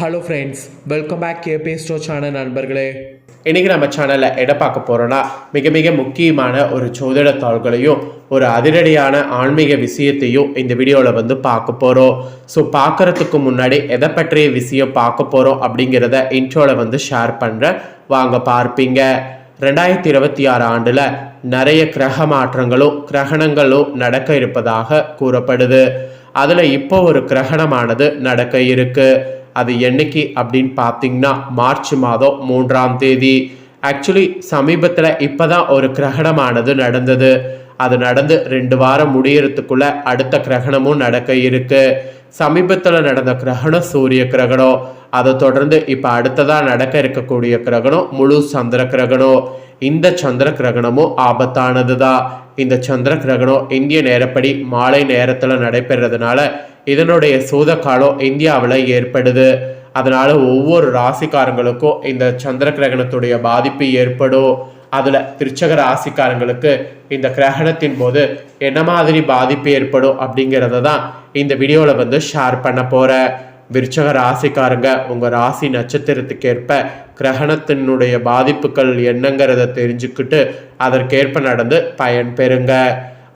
Hello friends, welcome back KP ஸ்டோ channel நண்பர்களே. இன்றைக்கி நம்ம சேனலில் எதை பார்க்க போகிறோன்னா மிக மிக முக்கியமான ஒரு ஜோதிட தாள்களையும் ஒரு அதிரடியான ஆன்மீக விஷயத்தையும் இந்த வீடியோவில் பார்க்க போகிறோம். ஸோ பார்க்குறதுக்கு முன்னாடி எதை பற்றிய விஷயம் பார்க்க போகிறோம் அப்படிங்கிறத இன்ட்ரோவில் ஷேர் பண்ணுறேன், வாங்க பார்ப்பீங்க. 2026 ஆண்டில் நிறைய கிரக மாற்றங்களும் கிரகணங்களும் நடக்க இருப்பதாக கூறப்படுது. அதில் இப்போ ஒரு கிரகணமானது நடக்க இருக்குது. அது என்னைக்கு அப்படின்னு பார்த்தீங்கன்னா மார்ச் மாதம் 3ஆம் தேதி. ஆக்சுவலி சமீபத்தில் இப்போ தான் ஒரு கிரகணமானது நடந்தது. அது நடந்து 2 வாரம் முடியறதுக்குள்ள அடுத்த கிரகணமும் நடக்க இருக்கு. சமீபத்தில் நடந்த கிரகணம் சூரிய கிரகணம். அதை தொடர்ந்து இப்போ அடுத்ததாக நடக்க இருக்கக்கூடிய கிரகணம் முழு சந்திர கிரகணம். இந்த சந்திர கிரகணமும் ஆபத்தானது தான். இந்த சந்திர கிரகணம் இந்திய நேரப்படி மாலை நேரத்தில் நடைபெறதுனால இதனுடைய சூத காலம் இந்தியாவில் ஏற்படுது. அதனால ஒவ்வொரு ராசிக்காரங்களுக்கும் இந்த சந்திர கிரகணத்துடைய பாதிப்பு ஏற்படும். அதில் விருச்சக ராசிக்காரங்களுக்கு இந்த கிரகணத்தின் போது என்ன மாதிரி பாதிப்பு ஏற்படும் அப்படிங்கிறத தான் இந்த வீடியோவில் ஷேர் பண்ண போகிறேன். விருச்சக ராசிக்காரங்க உங்கள் ராசி நட்சத்திரத்துக்கு ஏற்ப கிரகணத்தினுடைய பாதிப்புகள் என்னங்கிறத தெரிஞ்சுக்கிட்டு அதற்கேற்ப நடந்து பயன் பெறுங்க.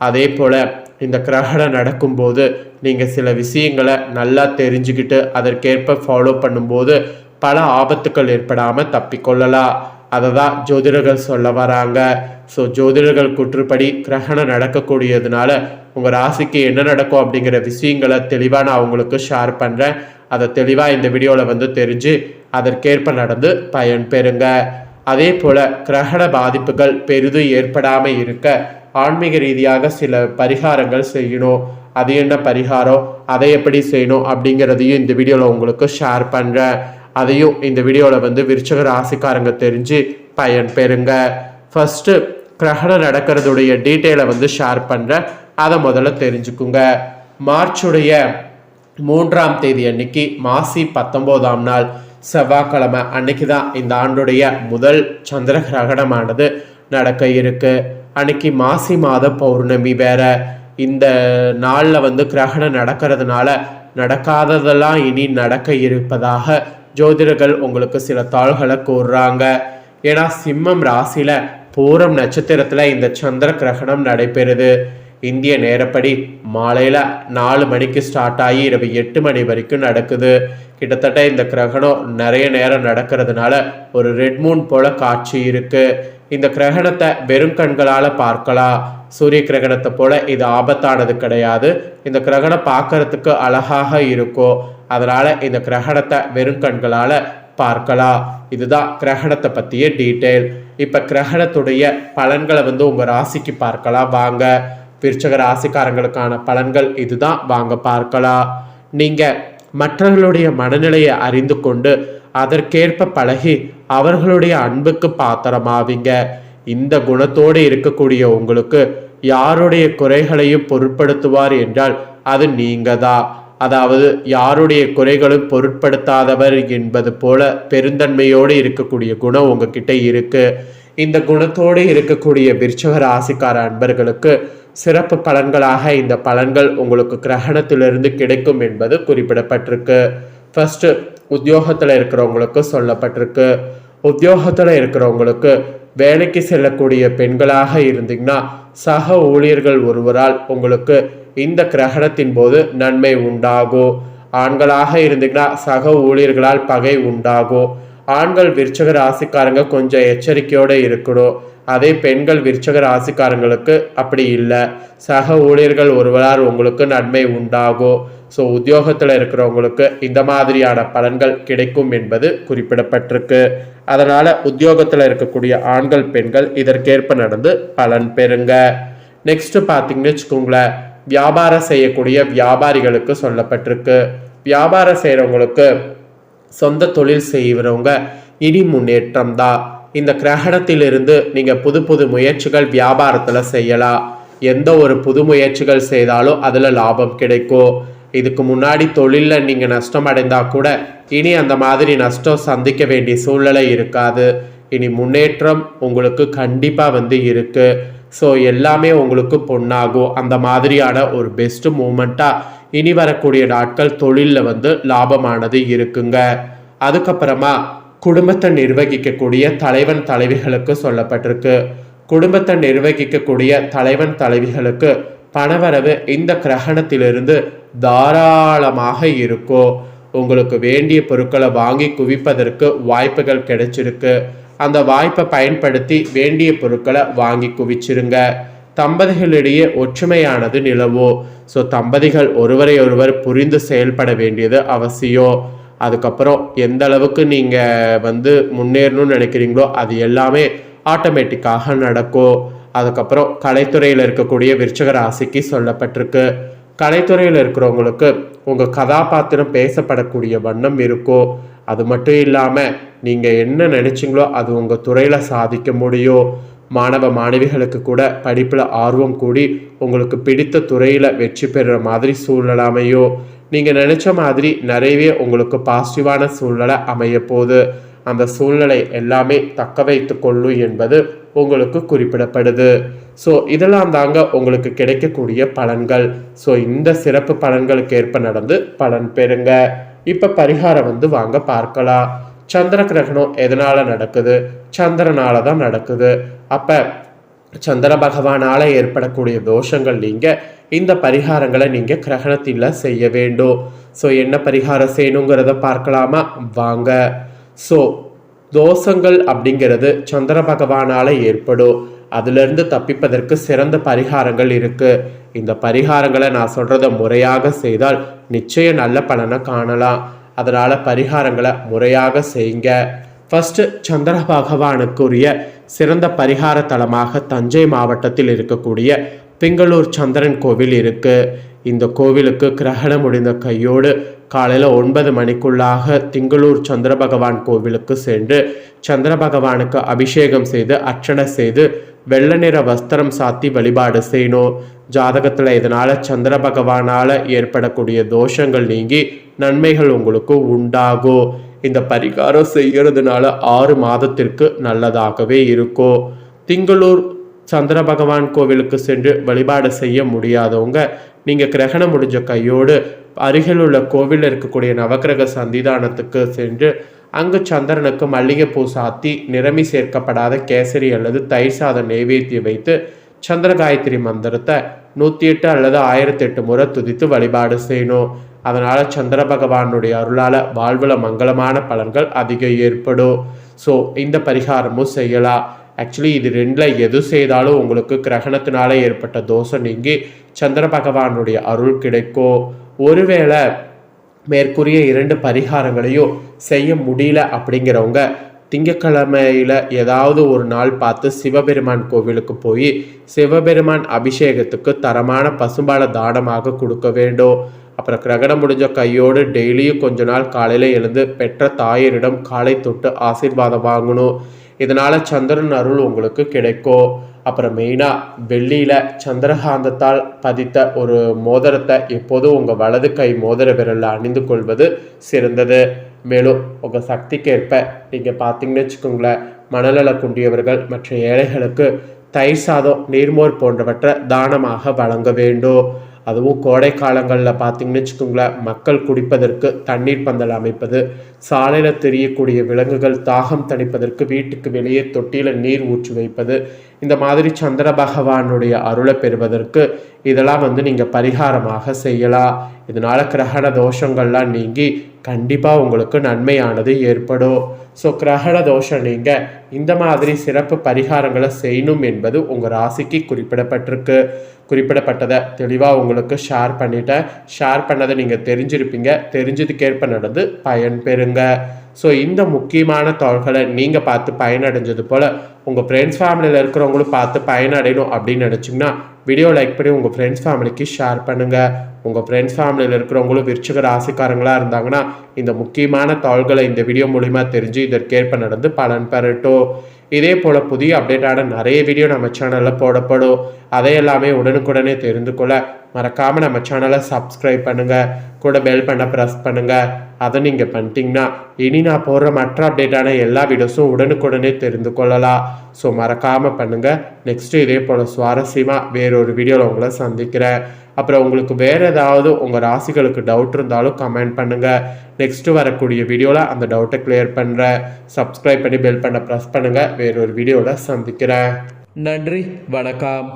அதே போல் இந்த கிரகணம் நடக்கும்போது நீங்கள் சில விஷயங்களை நல்லா தெரிஞ்சுக்கிட்டு அதற்கேற்ப ஃபாலோ பண்ணும்போது பல ஆபத்துக்கள் ஏற்படாமல் தப்பிக்கொள்ளலாம். அதை தான் ஜோதிடர்கள் சொல்ல வராங்க. ஸோ ஜோதிடர்கள் கூற்றுப்படி கிரகணம் நடக்கக்கூடியதுனால உங்கள் ராசிக்கு என்ன நடக்கும் அப்படிங்கிற விஷயங்களை தெளிவாக நான் அவங்களுக்கு ஷேர் பண்ணுறேன். அதை தெளிவாக இந்த வீடியோவில் தெரிஞ்சு அதற்கேற்ப நடந்து பயன் பெறுங்க. அதே போல் கிரகண பாதிப்புகள் பெரிதும் ஏற்படாமல் இருக்க ஆன்மீக ரீதியாக சில பரிகாரங்கள் செய்யணும். அது என்ன பரிகாரம், அதை எப்படி செய்யணும் அப்படிங்கிறதையும் இந்த வீடியோவில் உங்களுக்கு ஷேர் பண்ணுறேன். அதையும் இந்த வீடியோவில் விருச்சக ராசிக்காரங்க தெரிஞ்சு பயன் பெறுங்க. ஃபஸ்ட்டு கிரகணம் நடக்கிறதுடைய டீட்டெயிலை ஷேர் பண்ணுறேன், அதை முதல்ல தெரிஞ்சுக்குங்க. மார்ச்சுடைய 3ஆம் தேதி அன்னைக்கு மாசி 19ஆம் நாள் செவ்வாய்க்கிழமை அன்னைக்கு தான் இந்த ஆண்டுடைய முதல் சந்திர கிரகணமானது நடக்க இருக்கு. அன்னைக்கு மாசி மாத பௌர்ணமி வேற. இந்த நாளில் கிரகணம் நடக்கிறதுனால நடக்காததெல்லாம் இனி நடக்க இருப்பதாக ஜோதிடர்கள் உங்களுக்கு சில தாள்களை கூறுறாங்க. ஏன்னா சிம்மம் ராசியில் பூரம் நட்சத்திரத்தில் இந்த சந்திர கிரகணம் நடைபெறுது. இந்திய நேரப்படி மாலையில் 4 மணிக்கு ஸ்டார்ட் ஆகி இரவு 8 மணி வரைக்கும் நடக்குது. கிட்டத்தட்ட இந்த கிரகணம் நிறைய நேரம் நடக்கிறதுனால ஒரு ரெட் மூன் போல காட்சி இருக்கு. இந்த கிரகணத்தை வெறும் கண்களால் பார்க்கலாம். சூரிய கிரகணத்தை போல இது ஆபத்தானது கிடையாது. இந்த கிரகணம் பார்க்கறதுக்கு அழகாக இருக்கும். அதனால இந்த கிரகணத்தை வெறும் கண்களால் பார்க்கலாம். இதுதான் கிரகணத்தை பற்றிய டீட்டெயில். இப்போ கிரகணத்துடைய பலன்களை உங்கள் ராசிக்கு பார்க்கலாம் வாங்க. விருச்சக ராசிக்காரங்களுக்கான பலன்கள் இதுதான், வாங்க பார்க்கலாம். நீங்கள் மற்றவர்களுடைய மனநிலையை அறிந்து கொண்டு அதற்கேற்ப பழகி அவர்களுடைய அன்புக்கு பாத்திரமாவீங்க. இந்த குணத்தோடு இருக்கக்கூடிய உங்களுக்கு யாருடைய குறைகளையும் பொருட்படுத்துவார் என்றால் அது நீங்க தான். அதாவது யாருடைய குறைகளும் பொருட்படுத்தாதவர் என்பது போல பெருந்தன்மையோடு இருக்கக்கூடிய குணம் உங்ககிட்ட இருக்கு. இந்த குணத்தோடு இருக்கக்கூடிய விருச்சக ராசிக்கார அன்பர்களுக்கு சிறப்பு பலன்களாக இந்த பலன்கள் உங்களுக்கு கிரகணத்திலிருந்து கிடைக்கும் என்பது குறிப்பிடப்பட்டிருக்கு. ஃபர்ஸ்ட் உத்தியோகத்தில் இருக்கிறவங்களுக்கு சொல்லப்பட்டிருக்கு. உத்தியோகத்தில் இருக்கிறவங்களுக்கு வேலைக்கு செல்லக்கூடிய பெண்களாக இருந்தீங்கன்னா சக ஊழியர்கள் ஒருவரால் உங்களுக்கு இந்த கிரகணத்தின் போது நன்மை உண்டாகும். ஆண்களாக இருந்தீங்கன்னா சக ஊழியர்களால் பகை உண்டாகும். ஆண்கள் விருச்சக ராசிக்காரங்க கொஞ்சம் எச்சரிக்கையோடு இருக்கணும். அதே பெண்கள் விருச்சக ராசிக்காரங்களுக்கு அப்படி இல்லை. சக ஊழியர்கள் ஒருவரால் உங்களுக்கு நன்மை உண்டாகும். ஸோ உத்தியோகத்தில் இருக்கிறவங்களுக்கு இந்த மாதிரியான பலன்கள் கிடைக்கும் என்பது குறிப்பிடப்பட்டிருக்கு. அதனால் உத்தியோகத்தில் இருக்கக்கூடிய ஆண்கள் பெண்கள் இதற்கேற்ப நடந்து பலன் பெறுங்க. நெக்ஸ்ட் பார்த்தீங்கன்னு வச்சுக்கோங்களேன், வியாபாரம் செய்யக்கூடிய வியாபாரிகளுக்கு சொல்லப்பட்டிருக்கு. வியாபாரம் செய்கிறவங்களுக்கு சொந்த தொழில் செய்கிறவங்க இனி முன்னேற்றம் தான். இந்த கிரகணத்திலிருந்து நீங்கள் புது புது முயற்சிகள் வியாபாரத்தில் செய்யலாம். எந்த ஒரு புது முயற்சிகள் செய்தாலும் அதில் லாபம் கிடைக்கும். இதுக்கு முன்னாடி தொழிலில் நீங்கள் நஷ்டம் அடைந்தால் கூட இனி அந்த மாதிரி நஷ்டம் சந்திக்க வேண்டிய சூழ்நிலை இருக்காது. இனி முன்னேற்றம் உங்களுக்கு கண்டிப்பாக இருக்கு. ஸோ எல்லாமே உங்களுக்கு பொன்னாகும். அந்த மாதிரியான ஒரு பெஸ்ட் மூமெண்ட்டாக இனி வரக்கூடிய நாட்கள் தொழிலில் லாபமானது இருக்குங்க. அதுக்கப்புறமா குடும்பத்தை நிர்வகிக்கக்கூடிய தலைவன் தலைவிகளுக்கு சொல்லப்பட்டிருக்கு. குடும்பத்தை நிர்வகிக்கக்கூடிய தலைவன் தலைவிகளுக்கு பணவரவு இந்த கிரகணத்திலிருந்து தாராளமாக இருக்கும். உங்களுக்கு வேண்டிய பொருட்களை வாங்கி குவிப்பதற்கு வாய்ப்புகள் கிடைச்சிருக்கு. அந்த வாய்ப்பை பயன்படுத்தி வேண்டிய பொருட்களை வாங்கி குவிச்சிருங்க. தம்பதிகளிடையே ஒற்றுமையானது நிலவும். ஸோ தம்பதிகள் ஒருவரை ஒருவர் புரிந்து செயல்பட வேண்டியது அவசியம். அதுக்கப்புறம் எந்த அளவுக்கு நீங்கள் முன்னேறணும்னு நினைக்கிறீங்களோ அது எல்லாமே ஆட்டோமேட்டிக்காக நடக்கும். அதுக்கப்புறம் கலைத்துறையில் இருக்கக்கூடிய விருச்சிக ராசிக்கு சொல்லப்பட்டிருக்கு. கலைத்துறையில் இருக்கிறவங்களுக்கு உங்கள் கதாபாத்திரம் பேசப்படக்கூடிய வண்ணம் இருக்கும். அது மட்டும் இல்லாமல் நீங்கள் என்ன நினச்சிங்களோ அது உங்கள் துறையில் சாதிக்க முடியும். மாணவ மாணவிகளுக்கு கூட படிப்பில் ஆர்வம் கூடி உங்களுக்கு பிடித்த துறையில் வெற்றி பெறுற மாதிரி சூழ்நிலை அமையும். நீங்கள் நினச்ச மாதிரி நிறையவே உங்களுக்கு பாசிட்டிவான சூழ்நிலை அமைய போகுது. அந்த சூழ்நிலை எல்லாமே தக்க வைத்து கொள்ளும் என்பது உங்களுக்கு குறிப்பிடப்படுது. ஸோ இதெல்லாம் தாங்க உங்களுக்கு கிடைக்கக்கூடிய பலன்கள். ஸோ இந்த சிறப்பு பலன்களுக்கு ஏற்ப நடந்து பலன் பெறுங்க. இப்போ பரிகாரம் வாங்க பார்க்கலாம். சந்திர கிரகணம் எதனால நடக்குது? சந்திரனால தான் நடக்குது. அப்போ சந்திர பகவானால ஏற்படக்கூடிய தோஷங்கள் நீங்கள் இந்த பரிகாரங்களை நீங்கள் கிரகணத்தில் செய்ய வேண்டும். ஸோ என்ன பரிகாரம் செய்யணுங்கிறத பார்க்கலாமா வாங்க. ஸோ தோஷங்கள் அப்படிங்கிறது சந்திர பகவானால் ஏற்படும். அதிலிருந்து தப்பிப்பதற்கு சிறந்த பரிகாரங்கள் இருக்குது. இந்த பரிகாரங்களை நான் சொல்கிறத முறையாக செய்தால் நிச்சயம் நல்ல பலனை காணலாம். அதனால் பரிகாரங்களை முறையாக செய்யுங்க. ஃபஸ்ட்டு சந்திர பகவானுக்குரிய சிறந்த பரிகார தலமாக தஞ்சை மாவட்டத்தில் இருக்கக்கூடிய பிங்களூர் சந்திரன் கோவில் இருக்குது. இந்த கோவிலுக்கு கிரகணம் முடிந்த கையோடு காலையில் 9 மணிக்குள்ளாக திங்களூர் சந்திர பகவான் கோவிலுக்கு சென்று சந்திர பகவானுக்கு அபிஷேகம் செய்து அர்ச்சனை செய்து வெள்ளை நிற வஸ்திரம் சாத்தி வழிபாடு செய்யணும். ஜாதகத்தில் இதனால் சந்திர பகவானால் ஏற்படக்கூடிய தோஷங்கள் நீங்கி நன்மைகள் உங்களுக்கு உண்டாகும். இந்த பரிகாரம் செய்கிறதுனால 6 மாதத்திற்கு நல்லதாகவே இருக்கும். திங்களூர் சந்திர பகவான் கோவிலுக்கு சென்று வழிபாடு செய்ய முடியாதவங்க நீங்கள் கிரகணம் முடிஞ்ச கையோடு அருகில் உள்ள கோவிலில் இருக்கக்கூடிய நவக்கிரக சந்திதானத்துக்கு சென்று அங்கு சந்திரனுக்கு மல்லிகைப்பூ சாத்தி நிறமி சேர்க்கப்படாத கேசரி அல்லது தயிர் சாதம் நெய்வேத்தியம் வைத்து சந்திர காயத்ரி மந்திரத்தை 108 அல்லது 1008 முறை துதித்து வழிபாடு செய்யணும். அதனால் சந்திர பகவானுடைய அருளால் வாழ்வில் மங்களமான பலன்கள் அதிகம் ஏற்படும். ஸோ இந்த பரிகாரமும் செய்யலாம். ஆக்சுவலி இது ரெண்டில் எது செய்தாலும் உங்களுக்கு கிரகணத்தினால ஏற்பட்ட தோஷம் நீங்கி சந்திர பகவானுடைய அருள் கிடைக்கும். ஒருவேளை மேற்கூறிய 2 பரிகாரங்களையும் செய்ய முடியல அப்படிங்கிறவங்க திங்கக்கிழமையில் ஏதாவது ஒரு நாள் பார்த்து சிவபெருமான் கோவிலுக்கு போய் சிவபெருமான் அபிஷேகத்துக்கு தரமான பசும்பாலை தானமாக கொடுக்க வேண்டும். அப்புறம் கிரகணம் முடிஞ்ச கையோடு டெய்லியும் கொஞ்ச நாள் காலையில் எழுந்து பெற்ற தாயரிடம் காலை தொட்டு ஆசீர்வாதம் வாங்கணும். இதனால் சந்திரன் அருள் உங்களுக்கு கிடைக்கும். அப்புறம் மெயினாக வெள்ளியில் சந்திரகாந்தத்தால் பதித்த ஒரு மோதிரத்தை எப்போதும் உங்கள் வலது கை மோதிர விரலில் அணிந்து கொள்வது சிறந்தது. மேலும் உங்கள் சக்திக்கேற்ப நீங்கள் பார்த்தீங்கன்னு வச்சுக்கோங்களேன், மனநல குண்டியவர்கள் மற்ற ஏழைகளுக்கு தயிர் சாதம் நீர்மோர் போன்றவற்றை தானமாக வழங்க வேண்டும். அதுவும் கோடை காலங்களில் பார்த்தீங்கன்னு வச்சுக்கோங்களேன், மக்கள் குடிப்பதற்கு தண்ணீர் பந்தல் அமைப்பது, சாலையில் தெரியக்கூடிய விலங்குகள் தாகம் தணிப்பதற்கு வீட்டுக்கு வெளியே தொட்டியில் நீர் ஊற்றி வைப்பது, இந்த மாதிரி சந்திர பகவானுடைய அருளை பெறுவதற்கு இதெல்லாம் நீங்கள் பரிகாரமாக செய்யலாம். இதனால் கிரகண தோஷங்கள்லாம் நீங்கி கண்டிப்பாக உங்களுக்கு நன்மையானது ஏற்படும். ஸோ கிரகண தோஷம் நீங்கள் இந்த மாதிரி சிறப்பு பரிகாரங்களை செய்யணும் என்பது உங்கள் ராசிக்கு குறிப்பிடப்பட்டதை தெளிவாக உங்களுக்கு ஷேர் பண்ணிட்டேன். ஷேர் பண்ணதை நீங்கள் தெரிஞ்சிருப்பீங்க. தெரிஞ்சதுக்கேற்ப நடந்து பயன் பெறுங்க. ஸோ இந்த முக்கியமான தகவல்களை நீங்கள் பார்த்து பயனடைஞ்சது போல் உங்கள் ஃப்ரெண்ட்ஸ் ஃபேமிலியில் இருக்கிறவங்களும் பார்த்து பயனடையணும் அப்படின்னு நினச்சிங்கன்னா வீடியோ லைக் பண்ணி உங்கள் ஃப்ரெண்ட்ஸ் ஃபேமிலிக்கு ஷேர் பண்ணுங்கள். உங்கள் ஃப்ரெண்ட்ஸ் ஃபேமிலியில் இருக்கிறவங்களும் விருச்சிக ராசிக்காரங்களாக இருந்தாங்கன்னா இந்த முக்கியமான தகவல்களை இந்த வீடியோ மூலிமா தெரிஞ்சு இதற்கேற்ப நடந்து பலன் பெறட்டும். இதே போல் புதிய அப்டேட்டான நிறைய வீடியோ நம்ம சேனலில் போடப்படும். அதையெல்லாமே உடனுக்குடனே தெரிந்து கொள்ள மறக்காமல் நம்ம சேனலை சப்ஸ்கிரைப் பண்ணுங்கள். கூட பெல் பண்ண ப்ரெஸ் பண்ணுங்கள். அதை நீங்கள் பண்ணிட்டீங்கன்னா இனி நான் போடுற மற்ற அப்டேட்டான எல்லா வீடியோஸும் உடனுக்குடனே தெரிந்து கொள்ளலாம். ஸோ மறக்காமல் பண்ணுங்கள். நெக்ஸ்ட்டு இதே போல் சுவாரஸ்யமாக வேறொரு வீடியோவில் உங்களை சந்திக்கிறேன். அப்புறம் உங்களுக்கு வேறு ஏதாவது உங்கள் ராசிகளுக்கு டவுட் இருந்தாலும் கமெண்ட் பண்ணுங்கள். நெக்ஸ்ட்டு வரக்கூடிய வீடியோவில் அந்த டவுட்டை கிளியர் பண்ணுறேன். சப்ஸ்கிரைப் பண்ணி பெல் பண்ண ப்ரெஸ் பண்ணுங்கள். வேறொரு வீடியோவில் சந்திக்கிறேன். நன்றி, வணக்கம்.